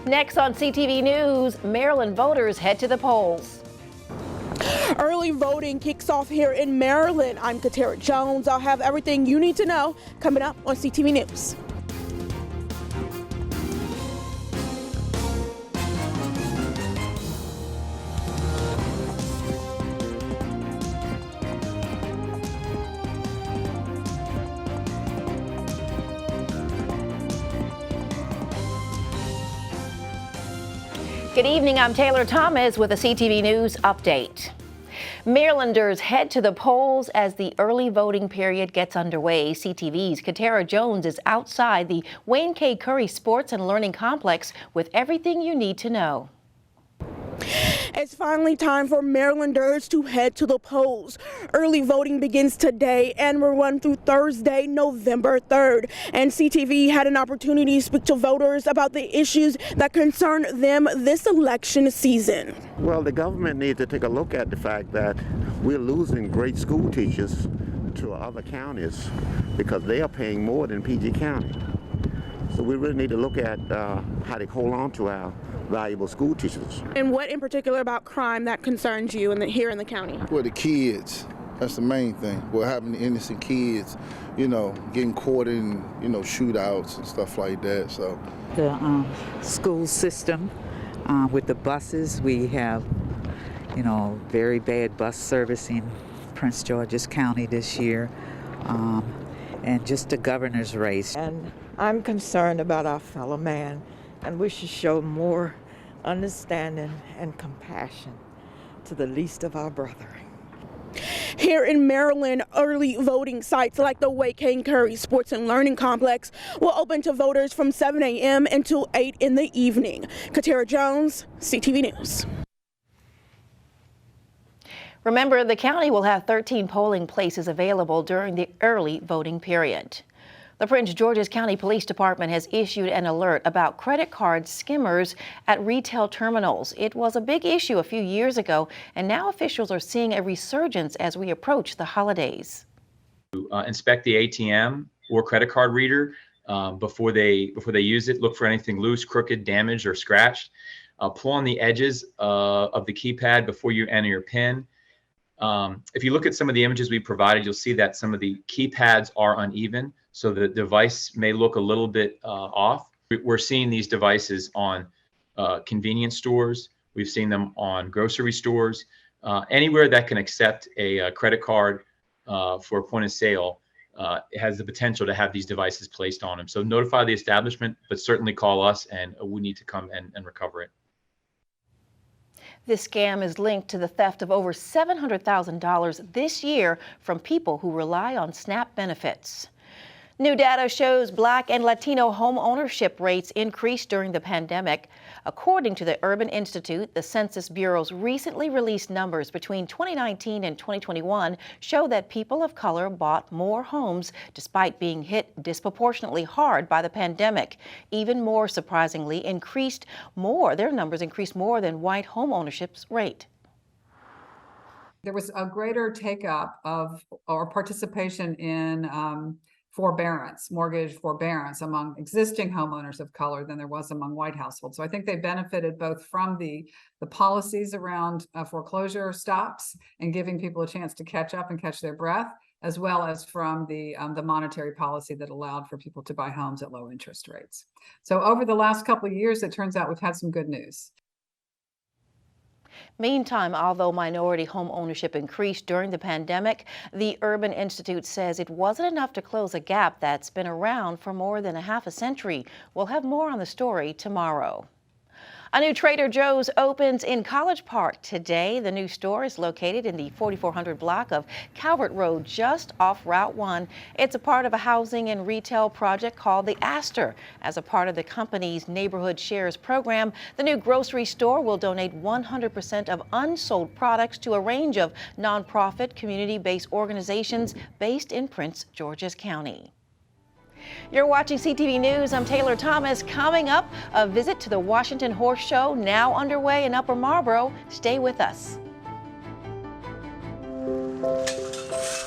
Next on CTV News, Maryland voters head to the polls. Early voting kicks off here in Maryland. I'm Katara Jones. I'll have everything you need to know coming up on CTV News. Good evening, I'm Taylor Thomas with a CTV News update. Marylanders head to the polls as the early voting period gets underway. CTV's Katara Jones is outside the Wayne K. Curry Sports and Learning Complex with everything you need to know. It's finally time for Marylanders to head to the polls. Early voting begins today and will run through Thursday, November 3rd. And CTV had an opportunity to speak to voters about the issues that concern them this election season. Well, the government needs to take a look at the fact that we're losing great school teachers to other counties because they are paying more than PG County. So we really need to look at how to hold on to our valuable school teachers. And what in particular about crime that concerns you here in the county? Well, the kids, that's the main thing. What happened to innocent kids, getting caught in, shootouts and stuff like that. So the school system with the buses, we have, very bad bus service in Prince George's County this year, and just the governor's race. And I'm concerned about our fellow man, and we should show more understanding and compassion to the least of our brethren. Here in Maryland, early voting sites like the Wayne K. Curry Sports and Learning Complex will open to voters from 7 a.m. until 8 in the evening. Katara Jones, CTV News. Remember, the county will have 13 polling places available during the early voting period. The Prince George's County Police Department has issued an alert about credit card skimmers at retail terminals. It was a big issue a few years ago, and now officials are seeing a resurgence as we approach the holidays. Inspect the ATM or credit card reader before they use it. Look for anything loose, crooked, damaged, or scratched. Pull on the edges of the keypad before you enter your PIN. If you look at some of the images we provided, you'll see that some of the keypads are uneven, so the device may look a little bit off. We're seeing these devices on convenience stores. We've seen them on grocery stores. Anywhere that can accept a credit card for a point of sale has the potential to have these devices placed on them. So notify the establishment, but certainly call us, and we need to come and recover it. This scam is linked to the theft of over $700,000 this year from people who rely on SNAP benefits. New data shows Black and Latino home ownership rates increased during the pandemic. According to the Urban Institute, the Census Bureau's recently released numbers between 2019 and 2021 show that people of color bought more homes despite being hit disproportionately hard by the pandemic. Even more surprisingly, their numbers increased more than white home ownership's rate. There was a greater take-up of or participation in mortgage forbearance among existing homeowners of color than there was among white households. So I think they benefited both from the policies around foreclosure stops and giving people a chance to catch up and catch their breath, as well as from the monetary policy that allowed for people to buy homes at low interest rates. So over the last couple of years, it turns out we've had some good news. Meantime, although minority home ownership increased during the pandemic, the Urban Institute says it wasn't enough to close a gap that's been around for more than a half a century. We'll have more on the story tomorrow. A new Trader Joe's opens in College Park today. The new store is located in the 4400 block of Calvert Road, just off Route 1. It's a part of a housing and retail project called the Astor. As a part of the company's Neighborhood Shares program, the new grocery store will donate 100% of unsold products to a range of nonprofit, community-based organizations based in Prince George's County. You're watching CTV News. I'm Taylor Thomas. Coming up, a visit to the Washington Horse Show, now underway in Upper Marlboro. Stay with us.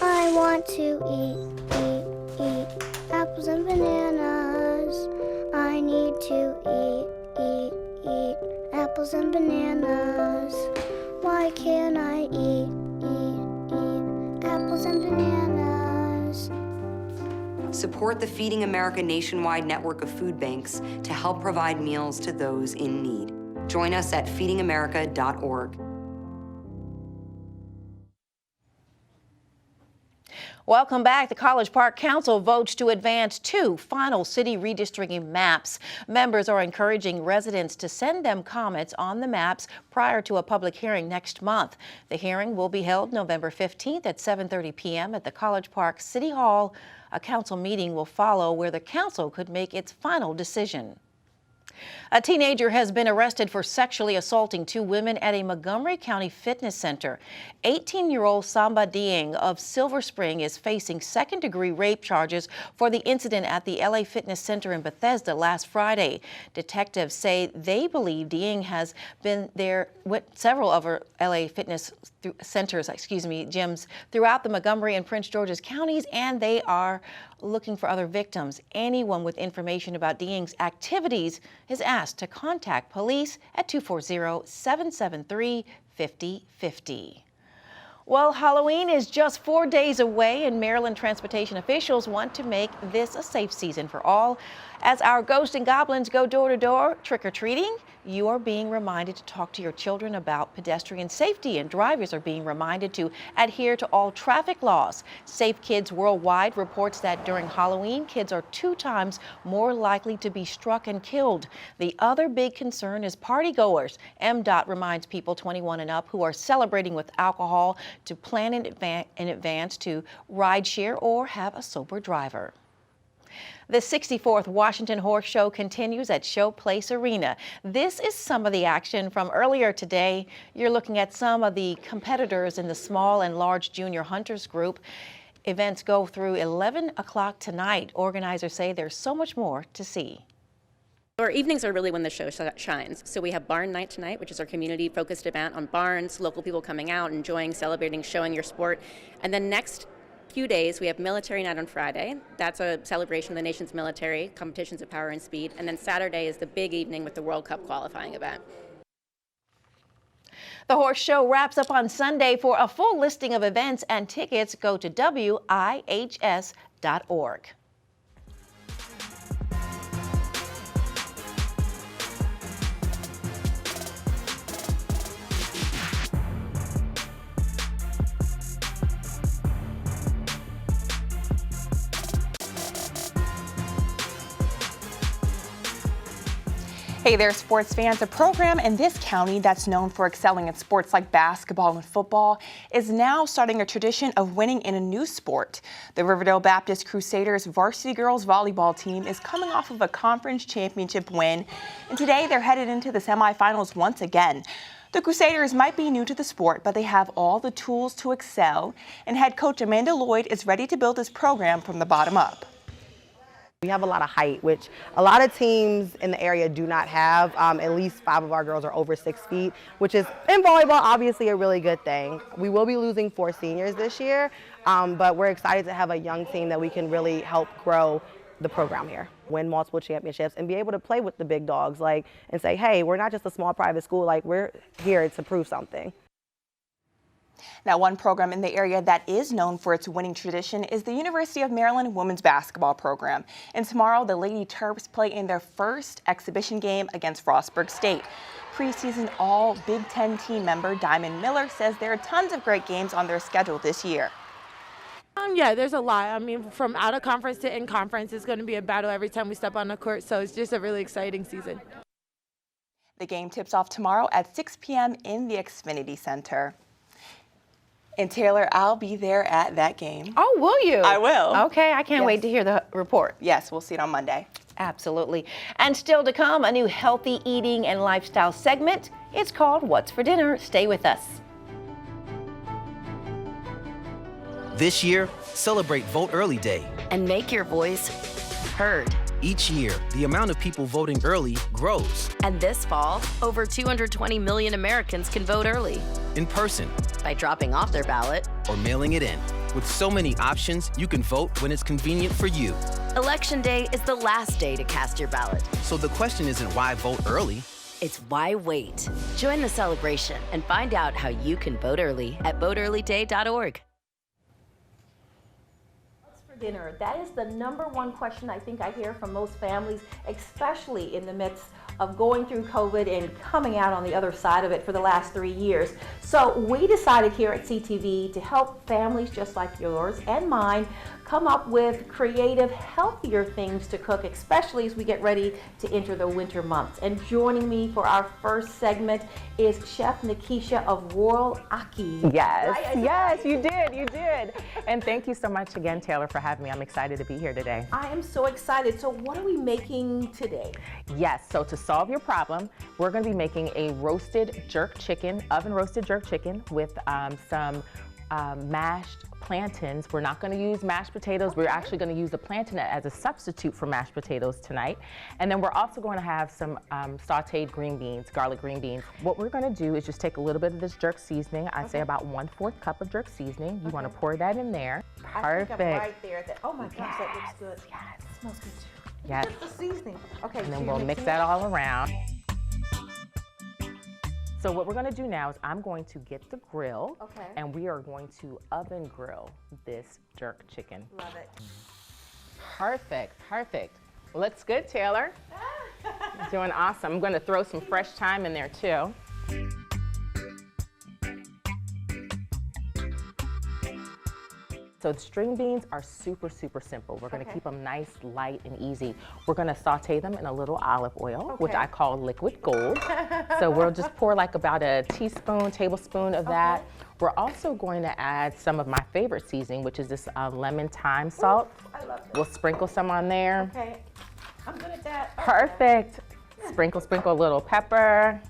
I want to eat apples and bananas. I need to eat apples and bananas. Why can't I eat apples and bananas? Support the Feeding America nationwide network of food banks to help provide meals to those in need. Join us at feedingamerica.org. Welcome back. The College Park Council votes to advance 2 final city redistricting maps. Members are encouraging residents to send them comments on the maps prior to a public hearing next month. The hearing will be held November 15th at 7:30 p.m. at the College Park City Hall. A council meeting will follow where the council could make its final decision. A teenager has been arrested for sexually assaulting 2 women at a Montgomery County fitness center. 18-year-old Samba Dieng of Silver Spring is facing second-degree rape charges for the incident at the LA Fitness Center in Bethesda last Friday. Detectives say they believe Dieng has been there with several other LA Fitness centers, gyms throughout the Montgomery and Prince George's counties, and they are looking for other victims. Anyone with information about Dieng's activities is asked to contact police at 240-773-5050. Well, Halloween is just 4 days away, and Maryland transportation officials want to make this a safe season for all. As our ghosts and goblins go door to door trick-or-treating, you are being reminded to talk to your children about pedestrian safety, and drivers are being reminded to adhere to all traffic laws. Safe Kids Worldwide reports that during Halloween, kids are 2 times more likely to be struck and killed. The other big concern is partygoers. MDOT reminds people 21 and up who are celebrating with alcohol to plan in advance to ride share or have a sober driver. The 64th Washington Horse Show continues at Showplace Arena. This is some of the action from earlier today. You're looking at some of the competitors in the small and large junior hunters group. Events go through 11 o'clock tonight. Organizers say there's so much more to see. Our evenings are really when the show shines. So we have Barn Night tonight, which is our community-focused event on barns, local people coming out, enjoying, celebrating, showing your sport. And then next few days, we have Military Night on Friday. That's a celebration of the nation's military, competitions of power and speed. And then Saturday is the big evening with the World Cup qualifying event. The horse show wraps up on Sunday. For a full listing of events and tickets, go to WIHS.org. Hey there, sports fans. A program in this county that's known for excelling in sports like basketball and football is now starting a tradition of winning in a new sport. The Riverdale Baptist Crusaders varsity girls volleyball team is coming off of a conference championship win, and today they're headed into the semifinals once again. The Crusaders might be new to the sport, but they have all the tools to excel, and head coach Amanda Lloyd is ready to build this program from the bottom up. We have a lot of height, which a lot of teams in the area do not have. At least 5 of our girls are over 6 feet, which is, in volleyball, obviously a really good thing. We will be losing 4 seniors this year, but we're excited to have a young team that we can really help grow the program here, win multiple championships, and be able to play with the big dogs, and say, hey, we're not just a small private school, we're here to prove something. Now, one program in the area that is known for its winning tradition is the University of Maryland women's basketball program. And tomorrow, the Lady Terps play in their first exhibition game against Frostburg State. Preseason All Big Ten team member Diamond Miller says there are tons of great games on their schedule this year. Yeah, there's a lot. I mean, from out of conference to in conference, it's going to be a battle every time we step on the court. So it's just a really exciting season. The game tips off tomorrow at 6 p.m. in the Xfinity Center. And Taylor, I'll be there at that game. Oh, will you? I will. Okay, I can't wait to hear the report. Yes, we'll see it on Monday. Absolutely. And still to come, a new healthy eating and lifestyle segment. It's called What's for Dinner. Stay with us. This year, celebrate Vote Early Day. And make your voice heard. Each year, the amount of people voting early grows. And this fall, over 220 million Americans can vote early. In person. By dropping off their ballot. Or mailing it in. With so many options, you can vote when it's convenient for you. Election Day is the last day to cast your ballot. So the question isn't why vote early, It's why wait. Join the celebration and find out how you can vote early at voteearlyday.org. For dinner, that is the #1 question I think I hear from most families, especially in the midst of going through COVID and coming out on the other side of it for the last 3 years. So we decided here at CTV to help families just like yours and mine come up with creative, healthier things to cook, especially as we get ready to enter the winter months. And joining me for our first segment is Chef Nikisha of Royal Aki. Yes, Right? yes, you did. And thank you so much again, Taylor, for having me. I'm excited to be here today. I am so excited. So what are we making today? Yes, so to solve your problem, we're going to be making a roasted jerk chicken, oven roasted jerk chicken with some mashed plantains. We're not going to use mashed potatoes. We're actually going to use the plantain as a substitute for mashed potatoes tonight. And then we're also going to have some sauteed green beans, garlic green beans. What we're going to do is just take a little bit of this jerk seasoning. I say about 1/4 cup of jerk seasoning. You want to pour that in there. Perfect. I think I'm right there. Oh my gosh, that looks good. Yes. It smells good too. Yes. Just the seasoning. Okay. And so then you're we'll mix mixing that it? all around. So what we're going to do now is I'm going to get the grill, Okay. and we are going to oven grill this jerk chicken. Love it. Perfect. Looks good, Taylor. Doing awesome. I'm going to throw some fresh thyme in there too. So the string beans are super simple. We're going to keep them nice, light, and easy. We're going to saute them in a little olive oil, which I call liquid gold. So we'll just pour like about a tablespoon of that. We're also going to add some of my favorite seasoning, which is this lemon thyme salt. I love that. We'll sprinkle some on there. Okay. I'm good at that. Perfect. Sprinkle a little pepper.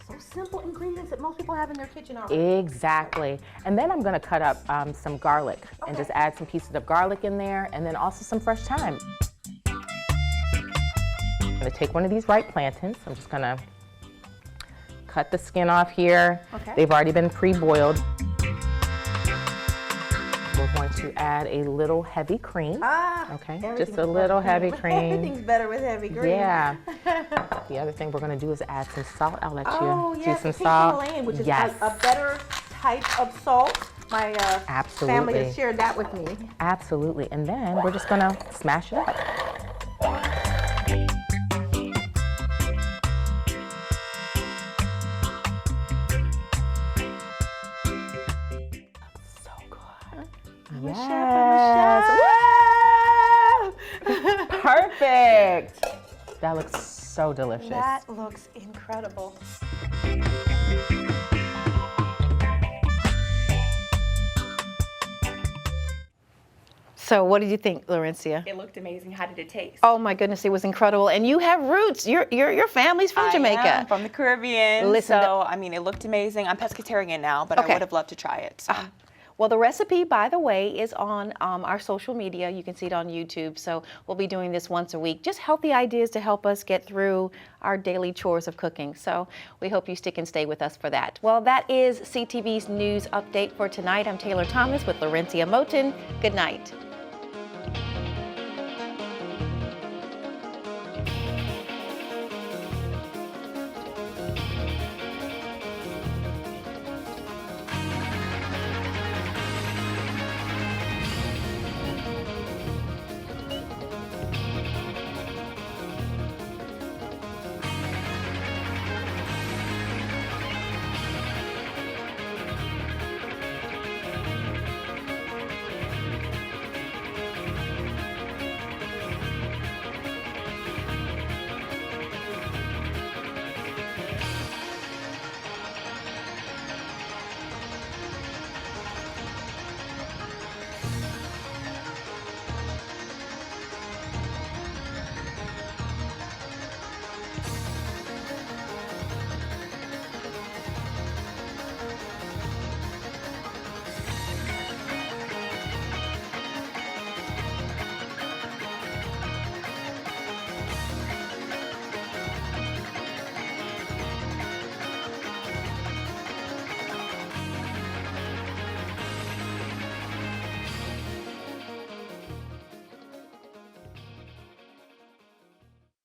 So simple ingredients that most people have in their kitchen already. Exactly. And then I'm going to cut up some garlic and just add some pieces of garlic in there, and then also some fresh thyme. I'm going to take one of these ripe plantains. I'm just going to cut the skin off here. Okay. They've already been pre-boiled. We're going to add a little heavy cream. Okay, just a little heavy cream. Everything's better with heavy cream. Yeah. The other thing we're going to do is add some salt. I'll let you yes, do some the salt. pink Himalayan, which is Yes. a better type of salt. My Absolutely. family has shared that with me. Absolutely. And then we're just going to smash it up. So good. I'm a Yes. chef. Perfect. That looks so delicious. That looks incredible. So what did you think, Laurencia? It looked amazing. How did it taste? Oh my goodness, it was incredible. And you have roots. Your family's from Jamaica. I am from the Caribbean. Listen, so I mean, it looked amazing. I'm pescatarian now, but I would have loved to try it. So. Well, the recipe, by the way, is on our social media. You can see it on YouTube. So we'll be doing this once a week. Just healthy ideas to help us get through our daily chores of cooking. So we hope you stick and stay with us for that. Well, that is CTV's news update for tonight. I'm Taylor Thomas with Laurencia Moten. Good night.